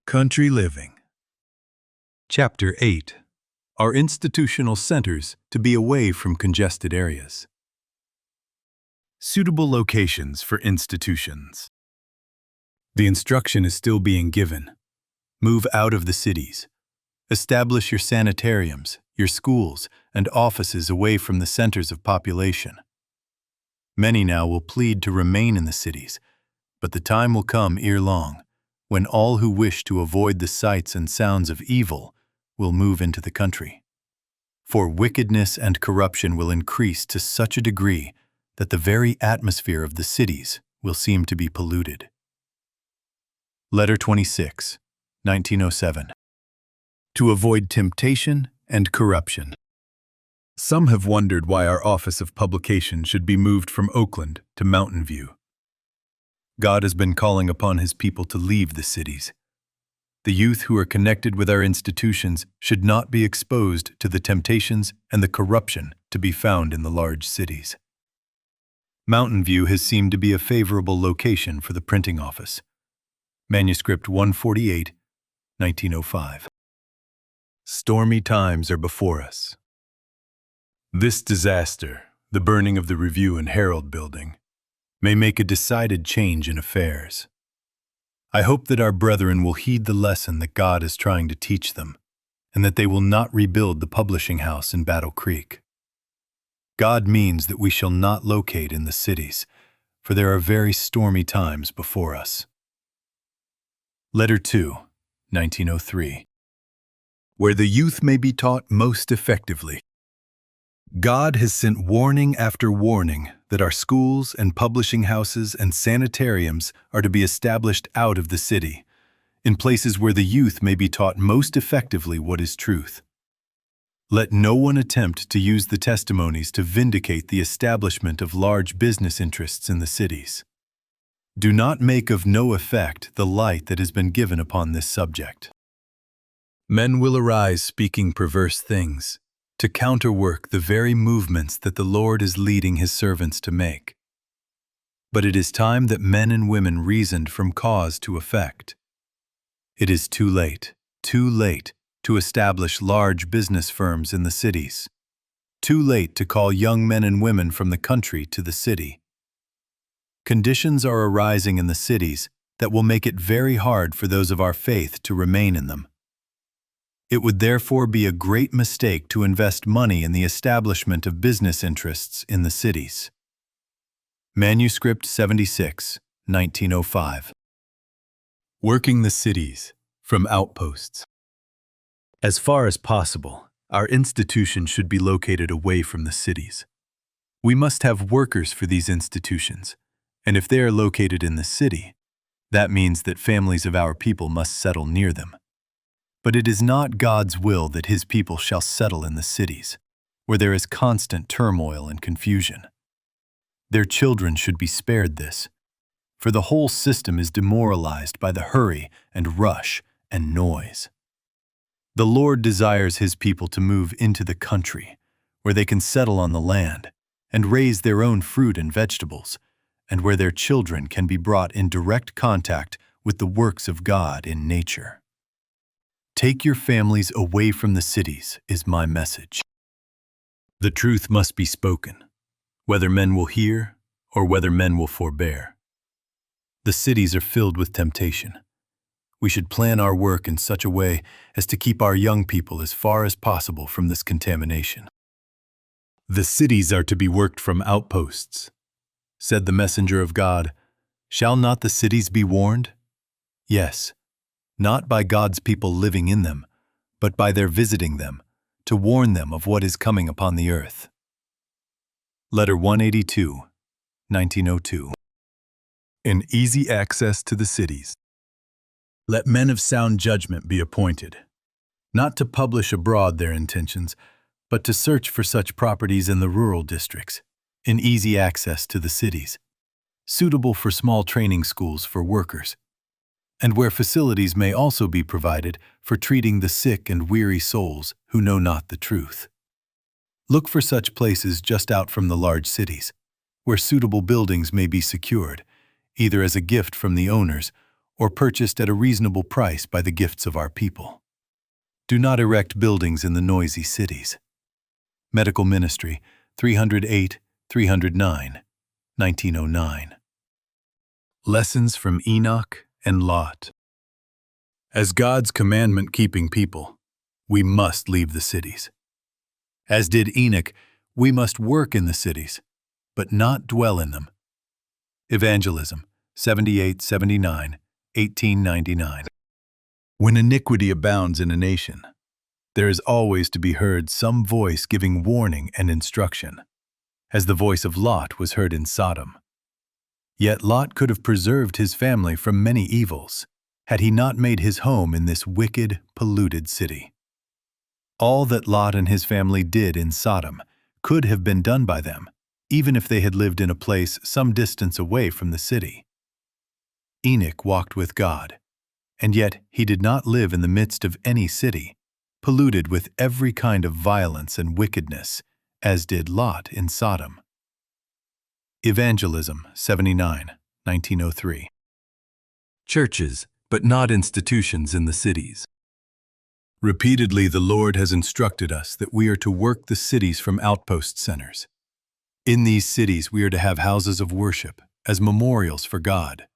Country Living. Chapter 8. Are institutional centers to be away from congested areas? Suitable locations for institutions. The instruction is still being given. Move out of the cities. Establish your sanitariums, your schools, and offices away from the centers of population. Many now will plead to remain in the cities, but the time will come ere long when all who wish to avoid the sights and sounds of evil will move into the country. For wickedness and corruption will increase to such a degree that the very atmosphere of the cities will seem to be polluted. Letter 26, 1907. To avoid temptation and corruption. Some have wondered why our office of publication should be moved from Oakland to Mountain View. God has been calling upon His people to leave the cities. The youth who are connected with our institutions should not be exposed to the temptations and the corruption to be found in the large cities. Mountain View has seemed to be a favorable location for the printing office. Manuscript 148, 1905. Stormy times are before us. This disaster, the burning of the Review and Herald building, may make a decided change in affairs. I hope that our brethren will heed the lesson that God is trying to teach them, and that they will not rebuild the publishing house in Battle Creek. God means that we shall not locate in the cities, for there are very stormy times before us. Letter 2, 1903. Where the youth may be taught most effectively. God has sent warning after warning that our schools and publishing houses and sanitariums are to be established out of the city, in places where the youth may be taught most effectively what is truth. Let no one attempt to use the testimonies to vindicate the establishment of large business interests in the cities. Do not make of no effect the light that has been given upon this subject. Men will arise speaking perverse things, to counterwork the very movements that the Lord is leading His servants to make. But it is time that men and women reasoned from cause to effect. It is too late to establish large business firms in the cities. Too late to call young men and women from the country to the city. Conditions are arising in the cities that will make it very hard for those of our faith to remain in them. It would therefore be a great mistake to invest money in the establishment of business interests in the cities. Manuscript 76, 1905. Working the cities from outposts. As far as possible, our institutions should be located away from the cities. We must have workers for these institutions, and if they are located in the city, that means that families of our people must settle near them. But it is not God's will that His people shall settle in the cities, where there is constant turmoil and confusion. Their children should be spared this, for the whole system is demoralized by the hurry and rush and noise. The Lord desires His people to move into the country, where they can settle on the land and raise their own fruit and vegetables, and where their children can be brought in direct contact with the works of God in nature. Take your families away from the cities is my message. The truth must be spoken, whether men will hear or whether men will forbear. The cities are filled with temptation. We should plan our work in such a way as to keep our young people as far as possible from this contamination. The cities are to be worked from outposts. Said the messenger of God, "Shall not the cities be warned?" Yes. Not by God's people living in them, but by their visiting them, to warn them of what is coming upon the earth. Letter 182, 1902. In easy access to the cities. Let men of sound judgment be appointed, not to publish abroad their intentions, but to search for such properties in the rural districts, in easy access to the cities, suitable for small training schools for workers, and where facilities may also be provided for treating the sick and weary souls who know not the truth. Look for such places just out from the large cities, where suitable buildings may be secured, either as a gift from the owners or purchased at a reasonable price by the gifts of our people. Do not erect buildings in the noisy cities. Medical Ministry, 308, 309, 1909. Lessons from Enoch and Lot. As God's commandment-keeping people, we must leave the cities. As did Enoch, we must work in the cities, but not dwell in them. Evangelism, 78-79, 1899. When iniquity abounds in a nation, there is always to be heard some voice giving warning and instruction, as the voice of Lot was heard in Sodom. Yet Lot could have preserved his family from many evils, had he not made his home in this wicked, polluted city. All that Lot and his family did in Sodom could have been done by them, even if they had lived in a place some distance away from the city. Enoch walked with God, and yet he did not live in the midst of any city, polluted with every kind of violence and wickedness, as did Lot in Sodom. Evangelism, 79, 1903. Churches, but not institutions in the cities. Repeatedly, the Lord has instructed us that we are to work the cities from outpost centers. In these cities, we are to have houses of worship as memorials for God,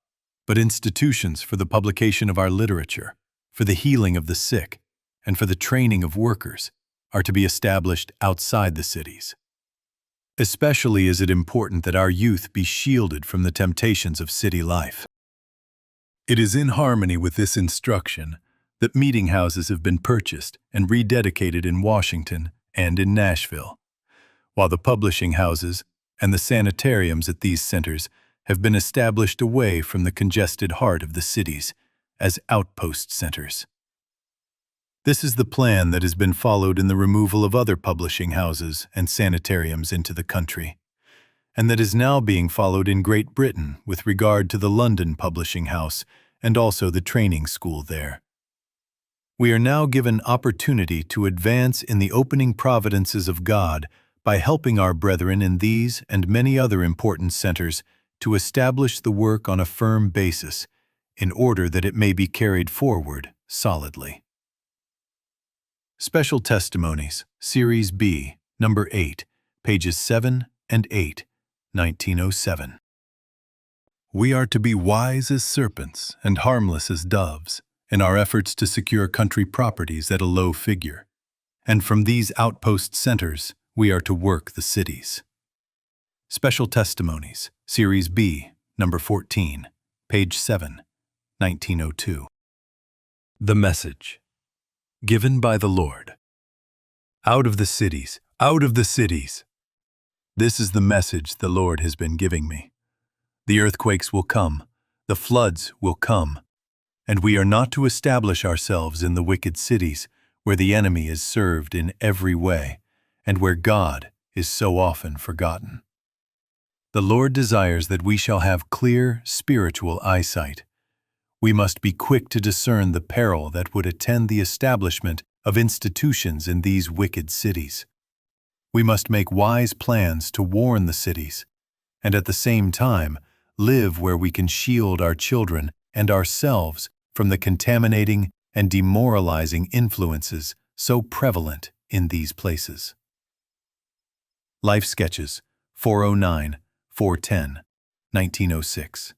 but institutions for the publication of our literature, for the healing of the sick, and for the training of workers are to be established outside the cities. Especially is it important that our youth be shielded from the temptations of city life. It is in harmony with this instruction that meeting houses have been purchased and rededicated in Washington and in Nashville, while the publishing houses and the sanitariums at these centers have been established away from the congested heart of the cities as outpost centers. This is the plan that has been followed in the removal of other publishing houses and sanitariums into the country, and that is now being followed in Great Britain with regard to the London Publishing House and also the training school there. We are now given opportunity to advance in the opening providences of God by helping our brethren in these and many other important centers to establish the work on a firm basis in order that it may be carried forward solidly. Special Testimonies, Series B, Number 8, pages 7 and 8, 1907. We are to be wise as serpents and harmless as doves in our efforts to secure country properties at a low figure, and from these outpost centers we are to work the cities. Special Testimonies, Series B, Number 14, page 7, 1902. The Message. Given by the Lord. Out of the cities, out of the cities. This is the message the Lord has been giving me. The earthquakes will come, the floods will come, and we are not to establish ourselves in the wicked cities where the enemy is served in every way and where God is so often forgotten. The Lord desires that we shall have clear spiritual eyesight. We must be quick to discern the peril that would attend the establishment of institutions in these wicked cities. We must make wise plans to warn the cities, and at the same time live where we can shield our children and ourselves from the contaminating and demoralizing influences so prevalent in these places. Life Sketches, 409, 410, 1906.